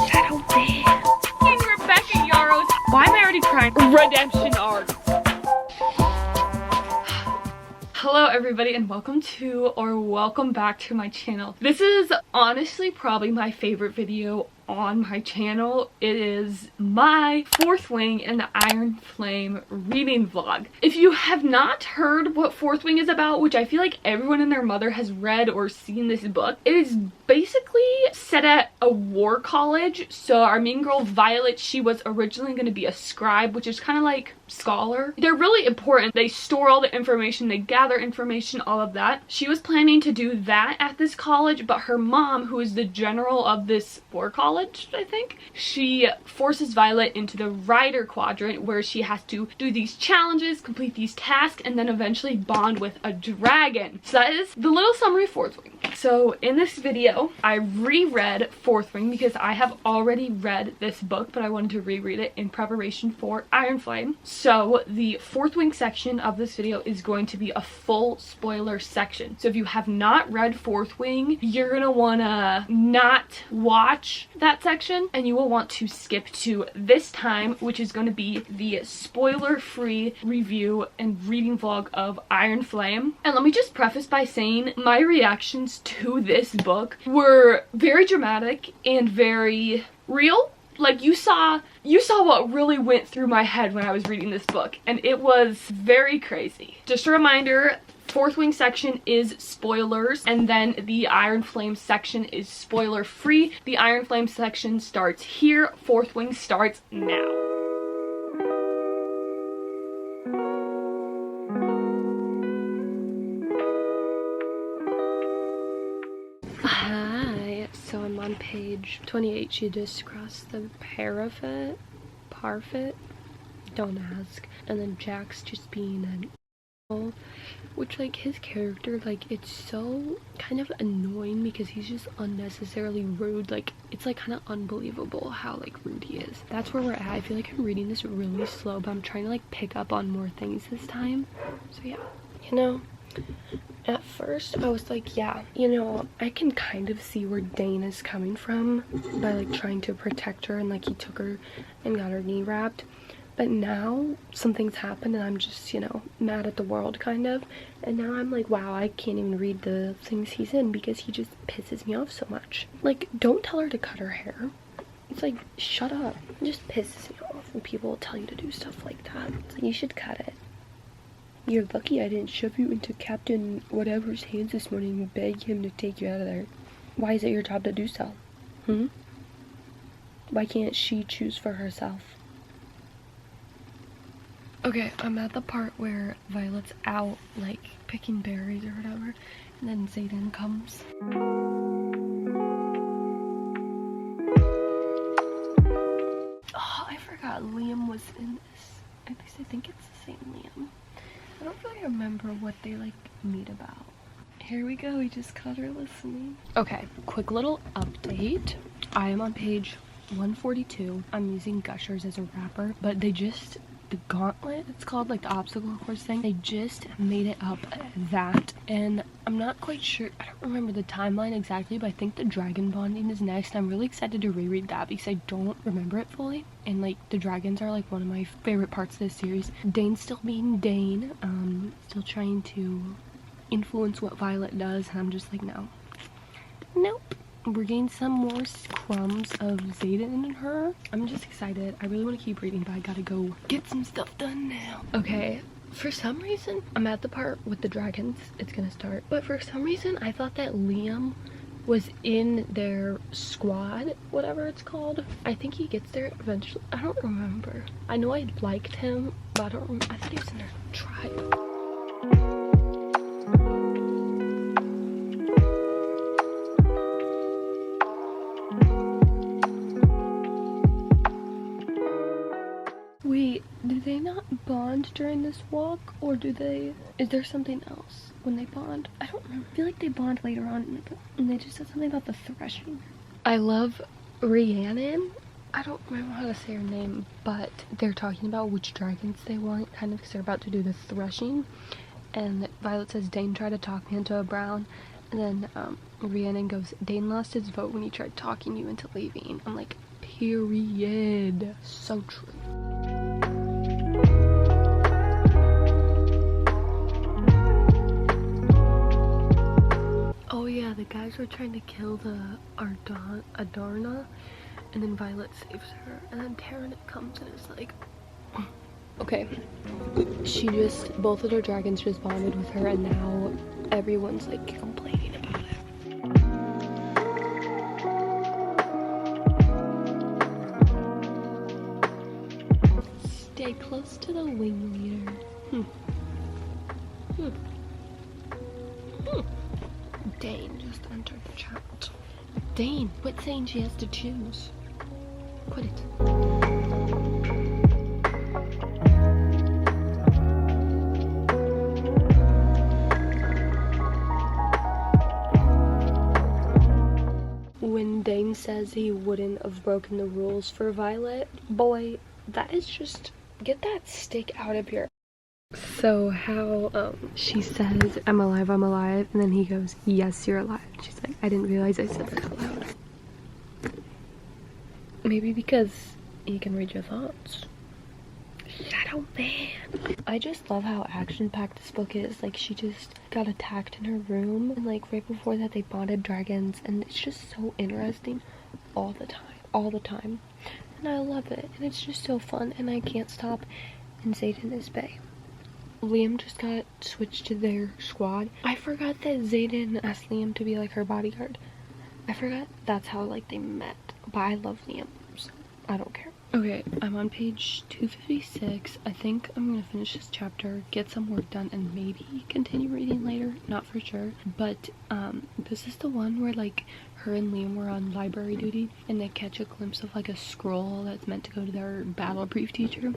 Shadow Van. Rebecca Yarros. Why am I already crying? Redemption arc. Hello everybody and welcome back to my channel. This is honestly probably my favorite video on my channel. It is my Fourth Wing and the Iron Flame reading vlog. If you have not heard what Fourth Wing is about, which I feel like everyone and their mother has read or seen this book, it is basically set at a war college. So our main girl Violet, she was originally going to be a scribe, which is kind of like scholar. They're really important. They store all the information, they gather information, all of that. She was planning to do that at this college, but her mom, who is the general of this war college, I think, she forces Violet into the Rider Quadrant, where she has to do these challenges, complete these tasks, and then eventually bond with a dragon. So that is the little summary of Fourth Wing. So in this video, I reread Fourth Wing because I have already read this book, but I wanted to reread it in preparation for Iron Flame. So the Fourth Wing section of this video is going to be a full spoiler section. So if you have not read Fourth Wing, you're gonna wanna not watch that section and you will want to skip to this time, which is going to be the spoiler-free review and reading vlog of Iron Flame. And let me just preface by saying my reactions to this book were very dramatic and very real. Like you saw what really went through my head when I was reading this book, and it was very crazy. Just a reminder, Fourth Wing section is spoilers, and then the Iron Flame section is spoiler free. The Iron Flame section starts here. Fourth Wing starts now. Hi, so I'm on page 28. She just crossed the parapet, don't ask, and then Jack's just being an asshole, which, like, his character, like, it's so kind of annoying because he's just unnecessarily rude. Like, it's like kind of unbelievable how like rude he is. That's where we're at. I feel like I'm reading this really slow, but I'm trying to like pick up on more things this time. So yeah, you know, at first I was like, yeah, you know, I can kind of see where Dane is coming from by like trying to protect her, and like he took her and got her knee wrapped. But now something's happened and I'm just, you know, mad at the world kind of. And now I'm like, wow, I can't even read the things he's in because he just pisses me off so much. Like, don't tell her to cut her hair. It's like, shut up. It just pisses me off when people tell you to do stuff like that. It's like, you should cut it. You're lucky I didn't shove you into Captain whatever's hands this morning and beg him to take you out of there. Why is it your job to do so? Why can't she choose for herself? Okay, I'm at the part where Violet's out, like, picking berries or whatever, and then Zayden comes. Oh, I forgot Liam was in this. At least I think it's the same Liam. I don't really remember what they, like, meet about. Here we go, we just caught her listening. Okay, quick little update. I am on page 142. I'm using Gushers as a wrapper, but they just... the gauntlet, it's called, like the obstacle course thing, they just made it up that, and I'm not quite sure, I don't remember the timeline exactly, but I think the dragon bonding is next. I'm really excited to reread that because I don't remember it fully, and like the dragons are like one of my favorite parts of this series. Dane's still being Dane, still trying to influence what Violet does, and I'm just like, no, nope. We're getting some more crumbs of Zayden in her. I'm just excited. I really want to keep reading, but I gotta go get some stuff done now. Okay, for some reason, I'm at the part with the dragons. It's gonna start. But for some reason, I thought that Liam was in their squad, whatever it's called. I think he gets there eventually. I don't remember. I know I liked him, but I don't remember. I thought he was in their tribe. Wait, do they not bond during this walk, or do they, is there something else when they bond? I don't remember. I feel like they bond later on, and they just said something about the threshing. I love Rhiannon. I don't remember how to say her name, but they're talking about which dragons they want, kind of, because they're about to do the threshing. and Violet says Dane tried to talk me into a brown, and then Rhiannon goes, Dane lost his vote when he tried talking you into leaving. I'm like, period. So true. Oh yeah, the guys were trying to kill the Adarna, and then Violet saves her, and then Taryn comes and is like, okay, both of their dragons just bonded with her, and now everyone's like complaining about it. Stay close to the wing leader. Dane just entered the chat. Dane, quit saying she has to choose. Quit it. When Dane says he wouldn't have broken the rules for Violet, boy, that is just, get that stick out of your. So how she says, I'm alive, and then he goes, yes, you're alive. She's like, I didn't realize I said that out loud. Maybe because he can read your thoughts. Shadow Man. I just love how action-packed this book is. Like, she just got attacked in her room, and like right before that they bonded dragons, and it's just so interesting all the time. And I love it, and it's just so fun, and I can't stop. And Xaden is bae. Liam just got switched to their squad. I forgot that Xaden asked Liam to be like her bodyguard. I forgot that's how like they met. But I love Liam, so I don't care. Okay, I'm on page 256. I think I'm gonna finish this chapter, get some work done, and maybe continue reading later. Not for sure. But this is the one where like her and Liam were on library duty, and they catch a glimpse of like a scroll that's meant to go to their battle brief teacher,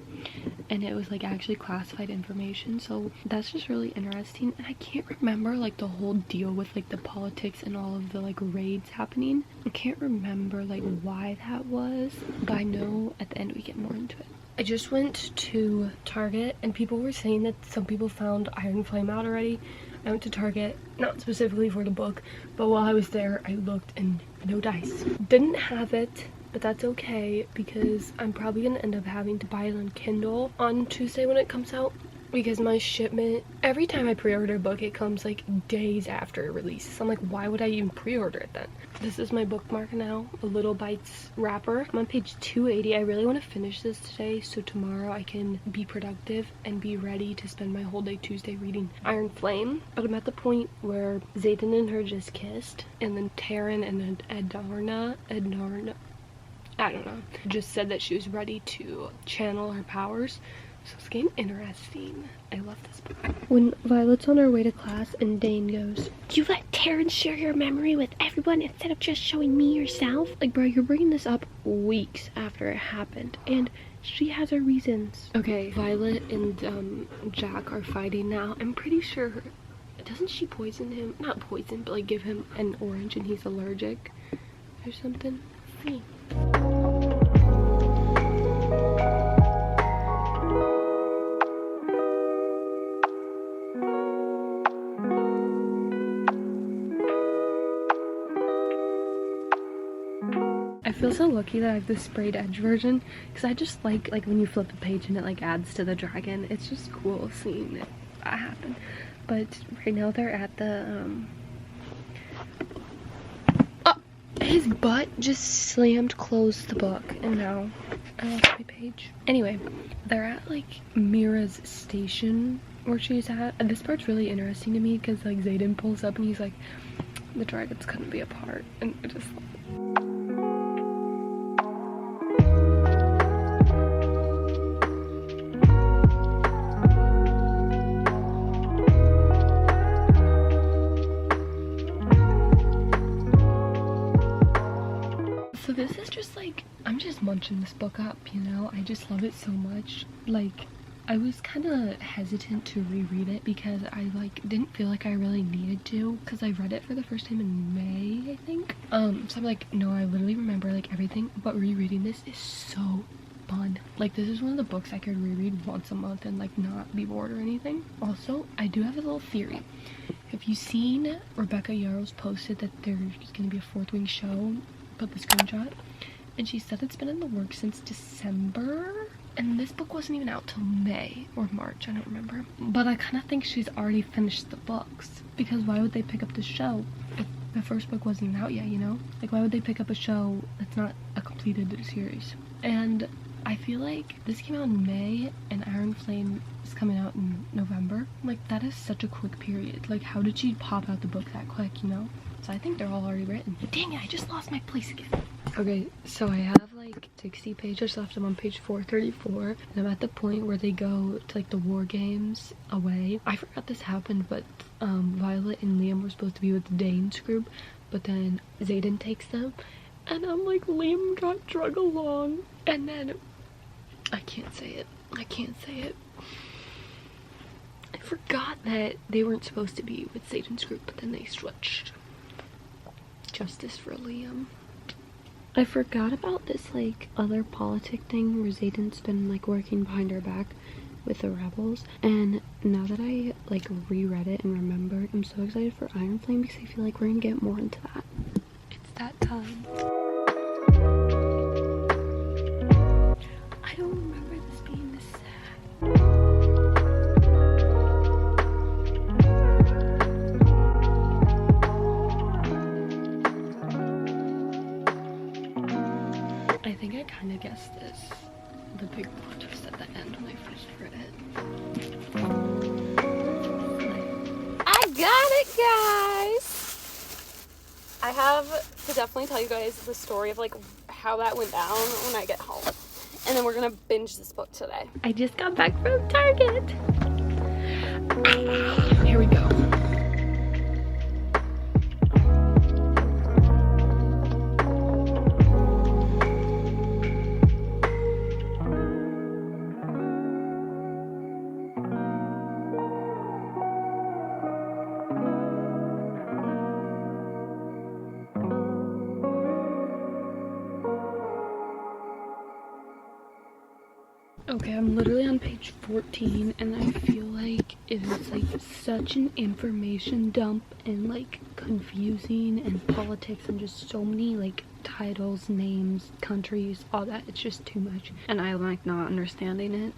and it was like actually classified information. So that's just really interesting. And I can't remember like the whole deal with like the politics and all of the like raids happening. I can't remember like why that was, but I know at the end we get more into it. I just went to Target, and people were saying that some people found Iron Flame out already. I went to Target, not specifically for the book, but while I was there, I looked and no dice. Didn't have it, but that's okay because I'm probably gonna end up having to buy it on Kindle on Tuesday when it comes out, because my shipment, every time I pre-order a book, it comes like days after release. So I'm like, why would I even pre-order it then? This is my bookmark now, a Little Bites wrapper. I'm on page 280. I really want to finish this today so tomorrow I can be productive and be ready to spend my whole day Tuesday reading Iron Flame. But I'm at the point where Xaden and her just kissed, and then Taryn and Adarna, I don't know, just said that she was ready to channel her powers. So it's getting interesting. I love this book. When Violet's on her way to class and Dane goes, you let Taryn share your memory with everyone instead of just showing me yourself? Like, bro, you're bringing this up weeks after it happened, and she has her reasons. Okay, Violet and Jack are fighting now. I'm pretty sure, doesn't she poison him? Not poison, but like give him an orange and he's allergic or something? See. I feel so lucky that I have the sprayed edge version, because I just like when you flip a page and it like adds to the dragon. It's just cool seeing that happen. But right now they're at the oh, his butt just slammed closed the book, and now I lost my page. Anyway, they're at like Mira's station where she's at, and this part's really interesting to me because like Xaden pulls up and he's like, the dragons couldn't be apart, and it just so this is just like, I'm just munching this book up, you know? I just love it so much. Like, I was kind of hesitant to reread it because I like didn't feel like I really needed to, because I read it for the first time in May, I think. So I'm like, no, I literally remember like everything, but rereading this is so fun. Like, this is one of the books I could reread once a month and like not be bored or anything. Also, I do have a little theory. Have you seen Rebecca Yarros posted that there's gonna be a Fourth Wing show? Put the screenshot, and she said it's been in the works since December, and this book wasn't even out till May or March, I don't remember. But I kind of think she's already finished the books, because why would they pick up the show if the first book wasn't even out yet, you know? Like, why would they pick up a show that's not a completed series? And I feel like this came out in May and Iron Flame is coming out in November. Like, that is such a quick period. Like, how did she pop out the book that quick, you know? So I think they're all already written. Dang it, I just lost my place again. Okay, so I have like 60 pages left. I'm on page 434, and I'm at the point where they go to like the war games away. I forgot this happened, but Violet and Liam were supposed to be with the Danes group, but then Xaden takes them, and I'm like, Liam got drug along, and then I can't say it. I can't say it. I forgot that they weren't supposed to be with Xaden's group, but then they switched. Justice for Liam. I forgot about this like other politic thing where Xaden's been like working behind our back with the rebels, and now that I like reread it and remembered, I'm so excited for Iron Flame because I feel like we're gonna get more into that. It's that time. I don't remember this being this sad. I think I kind of guessed this, the big plot twist at the end when I first read it. I got it, guys! I have to definitely tell you guys the story of like how that went down when I get home. And then we're gonna binge this book today. I just got back from Target. Here we go. Okay, I'm literally on page 14, and I feel like it is like such an information dump and like confusing, and politics and just so many like titles, names, countries, all that. It's just too much, and I like not understanding it.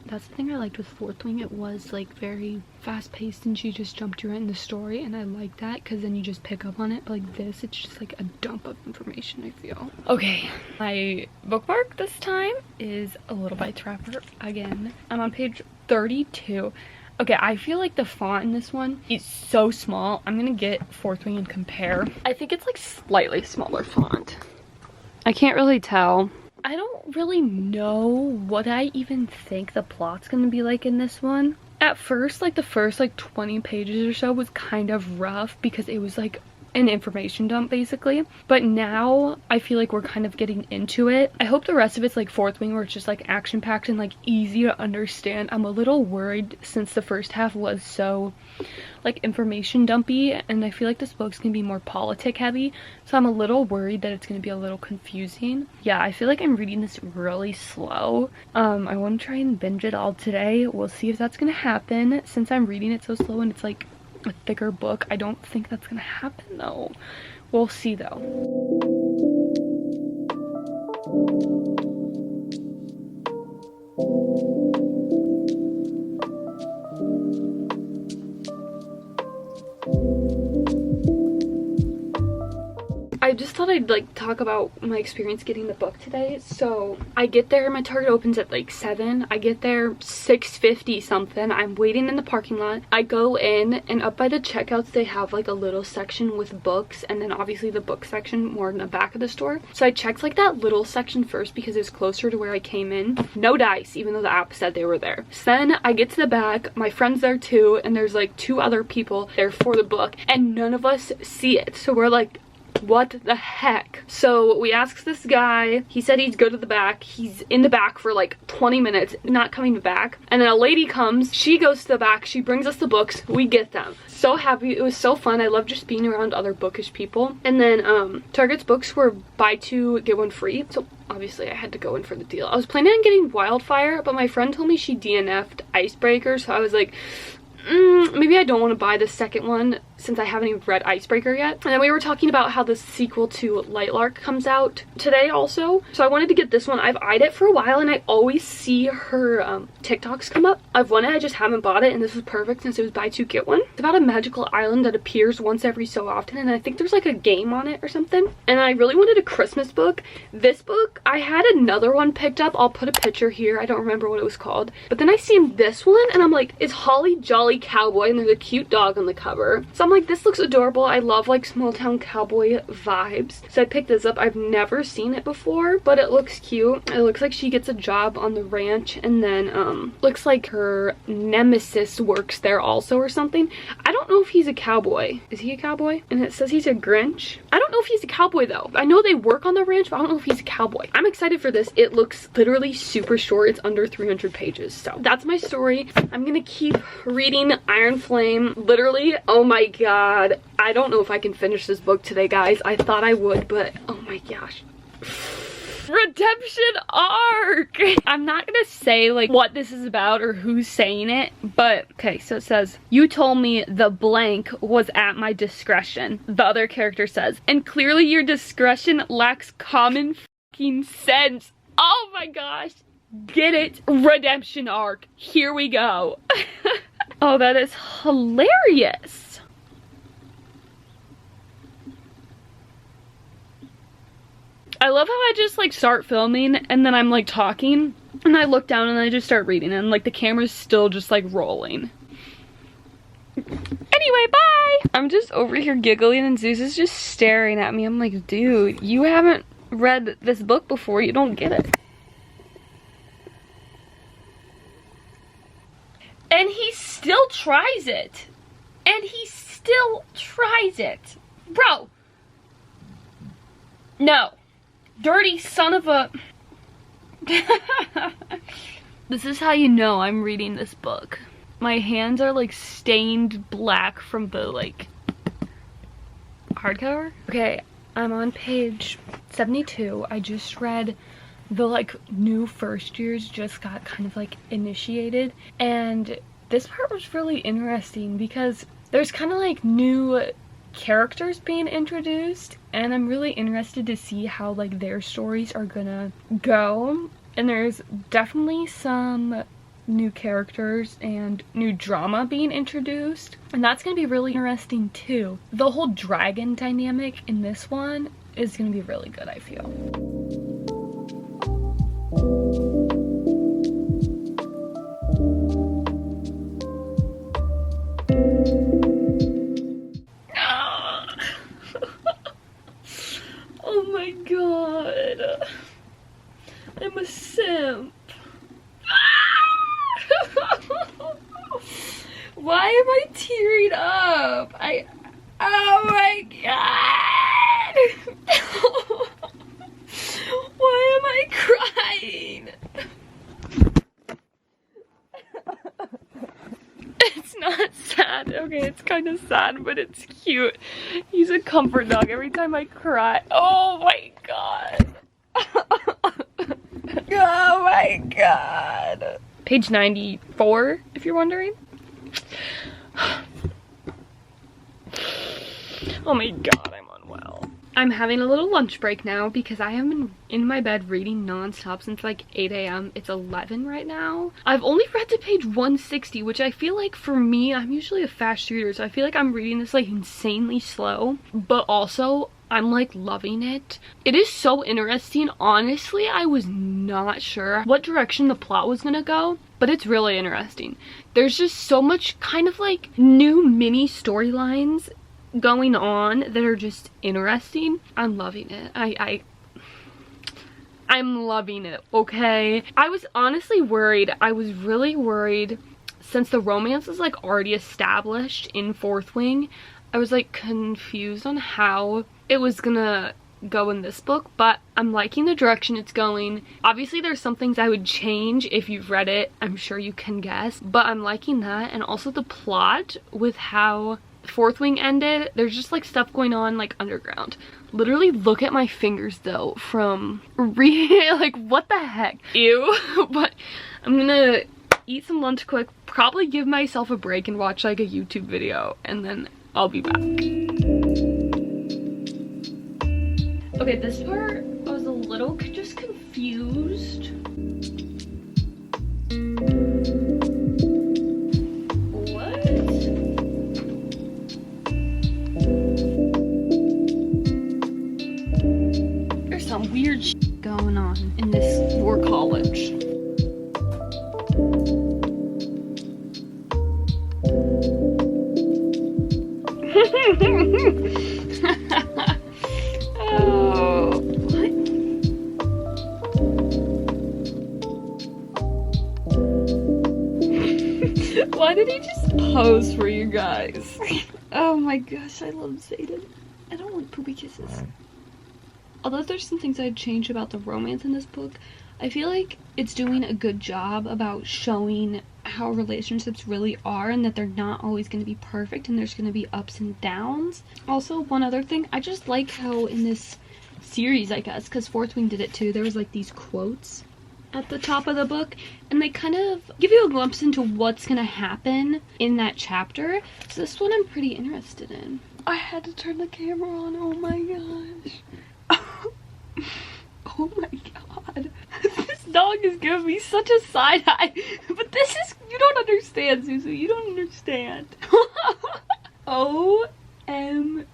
That's the thing I liked with Fourth Wing. It was like very fast paced and she just jumped you right in the story, and I like that because then you just pick up on it. But like this, it's just like a dump of information, I feel. Okay, my bookmark this time is A Little Bites Wrapper again. I'm on page 32. Okay, I feel like the font in this one is so small. I'm gonna get Fourth Wing and compare. I think it's like slightly smaller font. I can't really tell. I don't really know what I even think the plot's gonna be like in this one. At first, like the first like 20 pages or so was kind of rough because it was like an information dump basically, but now I feel like we're kind of getting into it. I hope the rest of it's like Fourth Wing where it's just like action packed and like easy to understand. I'm a little worried since the first half was so like information dumpy, and I feel like this book's gonna be more politic heavy, so I'm a little worried that it's gonna be a little confusing. Yeah, I feel like I'm reading this really slow. I want to try and binge it all today. We'll see if that's gonna happen since I'm reading it so slow and it's like a thicker book. I don't think that's gonna happen though. We'll see though. I just thought I'd like talk about my experience getting the book today. So I get there, my Target opens at like 7. I get there 6:50 something. I'm waiting in the parking lot. I go in, and up by the checkouts they have like a little section with books, and then obviously the book section more in the back of the store. So I checked like that little section first because it's closer to where I came in. No dice, even though the app said they were there. So then I get to the back, my friend's there too, and there's like 2 other people there for the book, and none of us see it. So we're like, what the heck? So we asked this guy. He said he'd go to the back. He's in the back for like 20 minutes, not coming back. And then a lady comes. She goes to the back. She brings us the books. We get them. So happy. It was so fun. I love just being around other bookish people. And then Target's books were buy 2 get 1 free. So obviously I had to go in for the deal. I was planning on getting Wildfire, but my friend told me she DNF'd Icebreaker, so I was like, maybe I don't want to buy the second one since I haven't even read Icebreaker yet. And then we were talking about how the sequel to Lightlark comes out today also. So I wanted to get this one. I've eyed it for a while and I always see her TikToks come up. I've wanted, I just haven't bought it, and this was perfect since it was buy two get one. It's about a magical island that appears once every so often, and I think there's like a game on it or something. And I really wanted a Christmas book. This book, I had another one picked up. I'll put a picture here. I don't remember what it was called. But then I seen this one and I'm like, it's Holly Jolly Cowboy, and there's a cute dog on the cover. So I'm like, this looks adorable. I love like small town cowboy vibes. So I picked this up. I've never seen it before, but it looks cute. It looks like she gets a job on the ranch, and then looks like her nemesis works there also or something. I don't know if he's a cowboy. Is he a cowboy? And it says he's a Grinch. I don't know if he's a cowboy though. I know they work on the ranch, but I don't know if he's a cowboy. I'm excited for this. It looks literally super short. It's under 300 pages. So that's my story. I'm gonna keep reading Iron Flame. Literally, oh my god, I don't know if I can finish this book today, guys. I thought I would, but oh my gosh. Redemption arc. I'm not gonna say like what this is about or who's saying it, but okay, so it says, you told me the blank was at my discretion. The other character says, and clearly your discretion lacks common fucking sense. Oh my gosh, get it? Redemption arc, here we go. Oh, that is hilarious. I love how I just like start filming and then I'm like talking and I look down and I just start reading and like the camera's still just like rolling. Anyway, bye! I'm just over here giggling and Zeus is just staring at me. I'm like, dude, you haven't read this book before, you don't get it. And he still tries it. And he still tries it. Bro. No. Dirty son of a... This is how you know I'm reading this book. My hands are like stained black from the like hardcover. Okay, I'm on page 72. I just read the like new first years just got kind of like initiated, and this part was really interesting because there's kind of like new characters being introduced, and I'm really interested to see how like their stories are gonna go. And there's definitely some new characters and new drama being introduced, and that's gonna be really interesting too. The whole dragon dynamic in this one is gonna be really good, I feel. Oh my god, I'm a simp. Why am I tearing up? Oh my god. Why am I crying? It's not sad. Okay, it's kind of sad, but it's cute. He's a comfort dog every time I cry. Oh my god. Oh my god. Page 94, if you're wondering. Oh my god, I'm unwell. I'm having a little lunch break now because I have been in my bed reading non-stop since like 8 a.m. It's 11 right now. I've only read to page 160, which I feel like for me, I'm usually a fast reader, so I feel like I'm reading this like insanely slow, but also I'm like loving it. It is so interesting. Honestly, I was not sure what direction the plot was gonna go, but it's really interesting. There's just so much kind of like new mini storylines going on that are just interesting. I'm loving it. I'm loving it, okay? I was honestly worried. I was really worried since the romance is like already established in Fourth Wing. I was like confused on how it was gonna go in this book, but I'm liking the direction it's going. Obviously there's some things I would change if you've read it, I'm sure you can guess, but I'm liking that. And also the plot with how Fourth Wing ended, there's just like stuff going on like underground. Literally look at my fingers though from like what the heck. Ew. But I'm gonna eat some lunch quick, probably give myself a break and watch like a YouTube video, and then I'll be back. Okay, this part I was a little just confused. Some weird shit going on in this war college. Oh, what? Why did he just pose for you guys? Oh my gosh, I love Zayden. I don't want poopy kisses. Although there's some things I'd change about the romance in this book, I feel like it's doing a good job about showing how relationships really are and that they're not always going to be perfect and there's going to be ups and downs. Also, one other thing, I just like how in this series, I guess, because Fourth Wing did it too, there was like these quotes at the top of the book and they kind of give you a glimpse into what's going to happen in that chapter. So this one I'm pretty interested in. I had to turn the camera on, oh my gosh. Oh my god. This dog is giving me such a side eye. But this is, you don't understand, SOOO. You don't understand. OMG.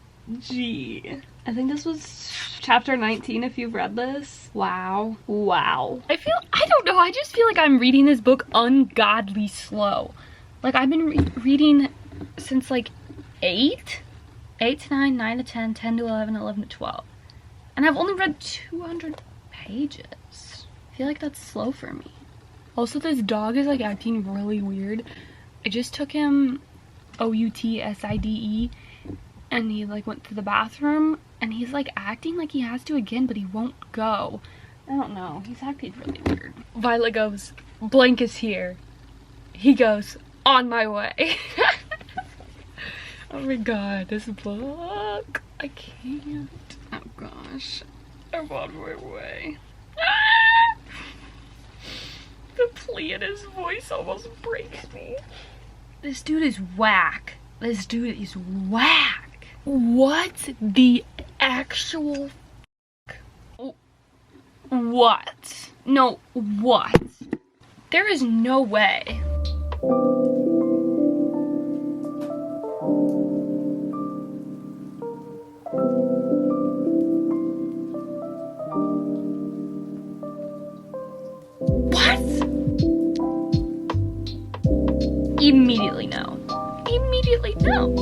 I think this was chapter 19 if you've read this. Wow. Wow. I don't know, I just feel like I'm reading this book ungodly slow. Like I've been reading since like 8 to 9, 9 to 10, 10 to 11, 11 to 12. And I've only read 200 pages. I feel like that's slow for me. Also, this dog is like acting really weird. I just took him OUTSIDE and he like went to the bathroom and he's like acting like he has to again, but he won't go. I don't know, he's acting really weird. Violet goes, blank is here. He goes, on my way. Oh my god, this book. I can't. Oh gosh, I'm on my way. Ah! The plea in his voice almost breaks me. This dude is whack. This dude is whack. What the actual f***? What? No, what? There is no way. Immediately no. Immediately no.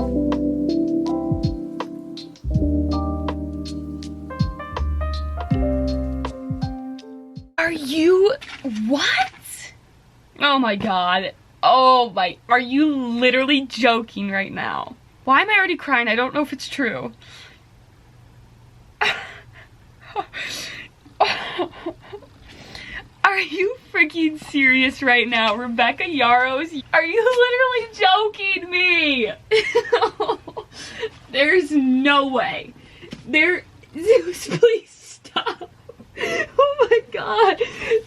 Are you, what? Oh my god. Oh my, are you literally joking right now? Why am I already crying? I don't know if it's true. Are you freaking serious right now, Rebecca Yarros? Are you literally joking me? There's no way. Zeus, please stop. Oh my god.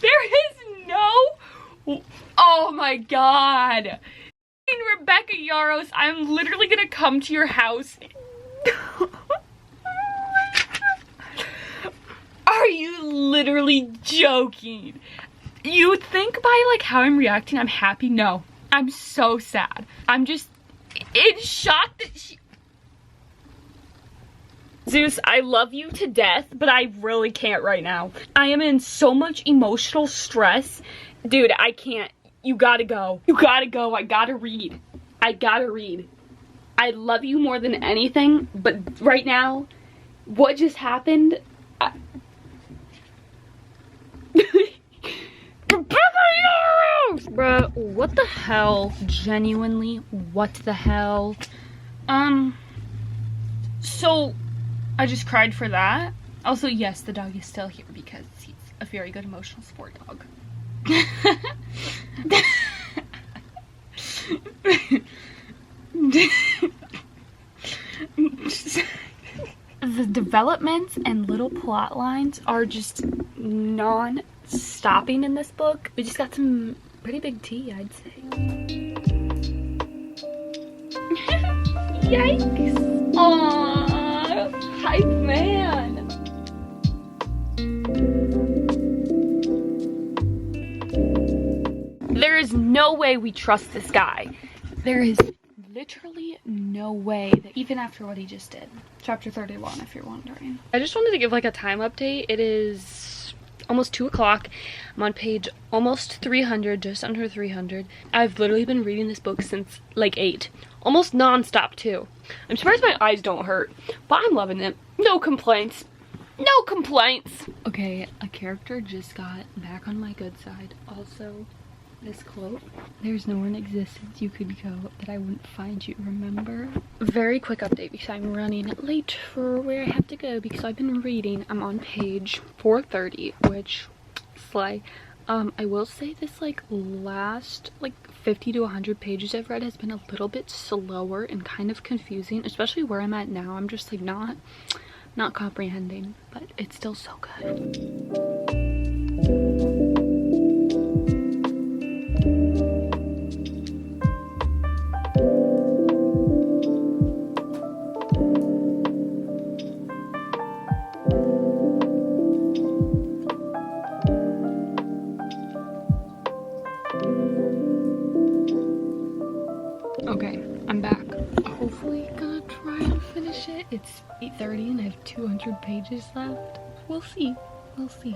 There is no, oh my god. Rebecca Yarros, I'm literally gonna come to your house. Are you literally joking? You think by like how I'm reacting I'm happy? No, I'm so sad. I'm just in shock that she... Zeus, I love you to death, but I really can't right now. I am in so much emotional stress. Dude, I can't. You gotta go. You gotta go. I gotta read. I gotta read. I love you more than anything, but right now, what just happened... Bruh, what the hell? Genuinely, what the hell? So, I just cried for that. Also, yes, the dog is still here because he's a very good emotional support dog. The developments and little plot lines are just non-stopping in this book. We just got some pretty big tea, I'd say. Yikes! Aww, hype man. There is no way we trust this guy. There is literally no way that, even after what he just did. Chapter 31, if you're wondering. I just wanted to give like a time update. It is almost 2 o'clock. I'm on page almost 300, just under 300. I've literally been reading this book since like 8. Almost non-stop too. I'm surprised my eyes don't hurt, but I'm loving it. No complaints. No complaints. Okay, a character just got back on my good side. Also, this quote, there's nowhere in existence you could go that I wouldn't find you, remember? Very quick update because I'm running late for where I have to go because I've been reading. I'm on page 430, which, slay. I will say this like last like 50 to 100 pages I've read has been a little bit slower and kind of confusing, especially where I'm at now. I'm just like not comprehending, but it's still so good. Okay, I'm back. Hopefully gonna try and finish it. It's 8:30 and I have 200 pages left. We'll see. We'll see.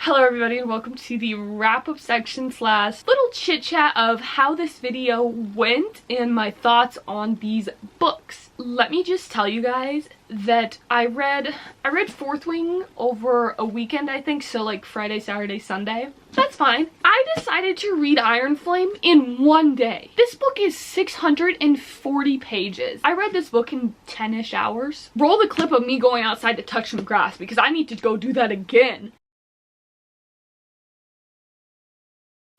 Hello everybody and welcome to the wrap-up section slash little chit chat of how this video went and my thoughts on these books. Let me just tell you guys that I read Fourth Wing over a weekend, I think, so like Friday, Saturday, Sunday. That's fine. I decided to read Iron Flame in one day. This book is 640 pages. I read this book in 10-ish hours. Roll the clip of me going outside to touch some grass because I need to go do that again.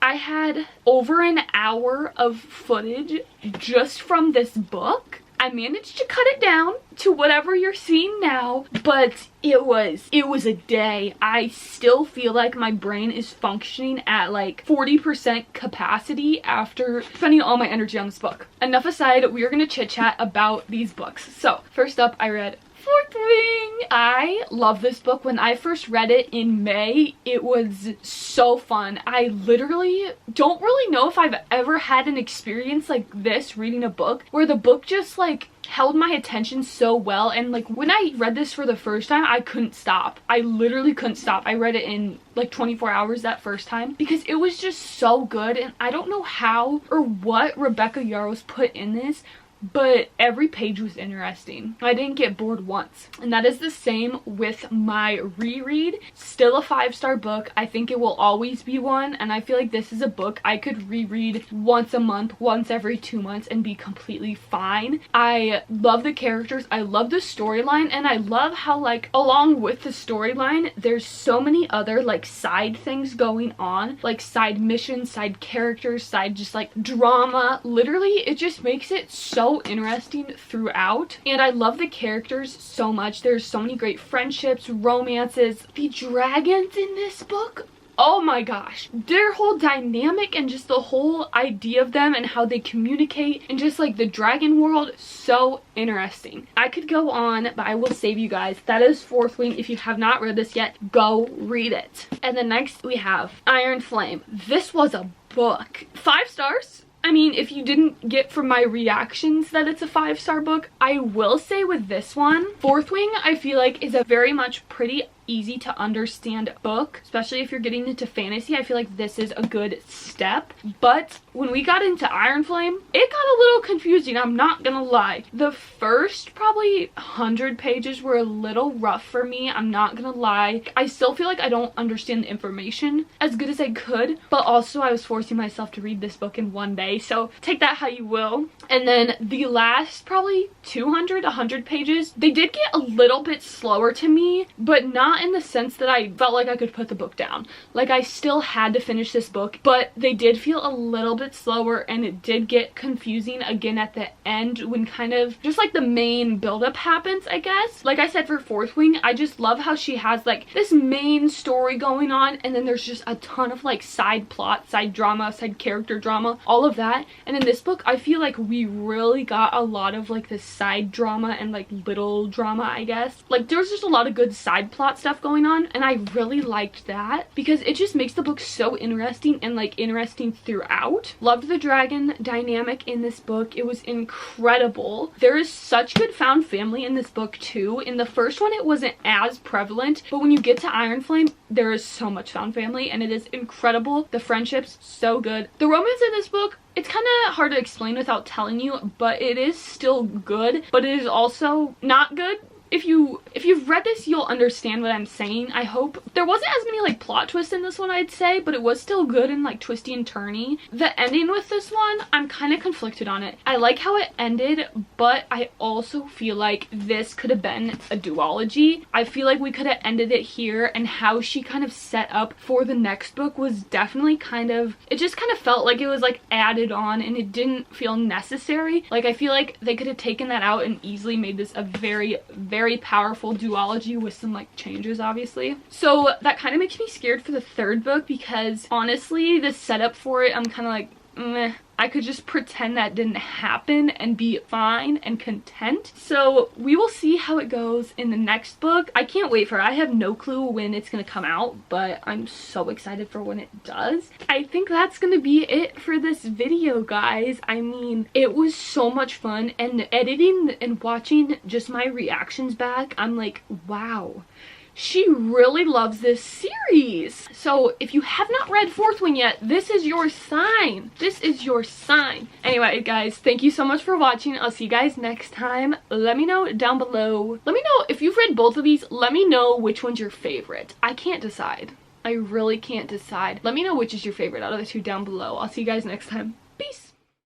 I had over an hour of footage just from this book. I managed to cut it down to whatever you're seeing now, but it was a day. I still feel like my brain is functioning at like 40% capacity after spending all my energy on this book. Enough aside, we are gonna chit chat about these books. So first up, I read Fourth Wing. I love this book. When I first read it in May, it was so fun. I literally don't really know if I've ever had an experience like this reading a book where the book just like held my attention so well, and like when I read this for the first time, I couldn't stop. I literally couldn't stop. I read it in like 24 hours that first time because it was just so good, and I don't know how or what Rebecca Yarros put in this, but every page was interesting. I didn't get bored once. And that is the same with my reread. Still a 5-star book. I think it will always be one, and I feel like this is a book I could reread once a month, once every 2 months, and be completely fine. I love the characters, I love the storyline, and I love how like along with the storyline there's so many other like side things going on, like side missions, side characters, side just like drama. Literally it just makes it so interesting throughout, and I love the characters so much. There's so many great friendships, romances. The dragons in this book, oh my gosh, their whole dynamic and just the whole idea of them and how they communicate and just like the dragon world, so interesting. I could go on, but I will save you guys. That is Fourth Wing. If you have not read this yet, go read it. And then next we have Iron Flame. This was a book. 5 stars. I mean, if you didn't get from my reactions that it's a 5-star book, I will say with this one, Fourth Wing I feel like is a very much pretty easy to understand book, especially if you're getting into fantasy. I feel like this is a good step, but when we got into Iron Flame, it got a little confusing, I'm not gonna lie. The first probably 100 pages were a little rough for me, I'm not gonna lie. I still feel like I don't understand the information as good as I could, but also I was forcing myself to read this book in one day, so take that how you will. And then the last probably 200, 100 pages, they did get a little bit slower to me, but not not in the sense that I felt like I could put the book down. Like, I still had to finish this book, but they did feel a little bit slower, and it did get confusing again at the end when kind of just like the main buildup happens, I guess. Like I said, for Fourth Wing, I just love how she has like this main story going on, and then there's just a ton of like side plot, side drama, side character drama, all of that. And in this book, I feel like we really got a lot of like the side drama and like little drama, I guess. Like, there's just a lot of good side plot stuff going on, and I really liked that because it just makes the book so interesting and like interesting throughout. Loved the dragon dynamic in this book. It was incredible. There is such good found family in this book too. In the first one, it wasn't as prevalent, but when you get to Iron Flame, there is so much found family, and it is incredible. The friendships, so good. The romance in this book, it's kind of hard to explain without telling you, but it is still good, but it is also not good. If you've read this, you'll understand what I'm saying, I hope. There wasn't as many like plot twists in this one, I'd say, but it was still good and like twisty and turny. The ending with this one, I'm kind of conflicted on it. I like how it ended, but I also feel like this could have been a duology. I feel like we could have ended it here, and how she kind of set up for the next book was definitely kind of, it just kind of felt like it was like added on, and it didn't feel necessary. Like, I feel like they could have taken that out and easily made this a very powerful duology with some like changes, obviously. So that kind of makes me scared for the third book, because honestly the setup for it, I'm kind of like, meh. I could just pretend that didn't happen and be fine and content. So we will see how it goes in the next book. I can't wait for it. I have no clue when it's gonna come out, but I'm so excited for when it does. I think that's gonna be it for this video, guys. I mean, it was so much fun, and editing and watching just my reactions back, I'm like, wow. She really loves this series. So if you have not read Fourth Wing yet, this is your sign. This is your sign. Anyway, guys, thank you so much for watching. I'll see you guys next time. Let me know down below. Let me know if you've read both of these. Let me know which one's your favorite. I can't decide. I really can't decide. Let me know which is your favorite out of the two down below. I'll see you guys next time. Peace.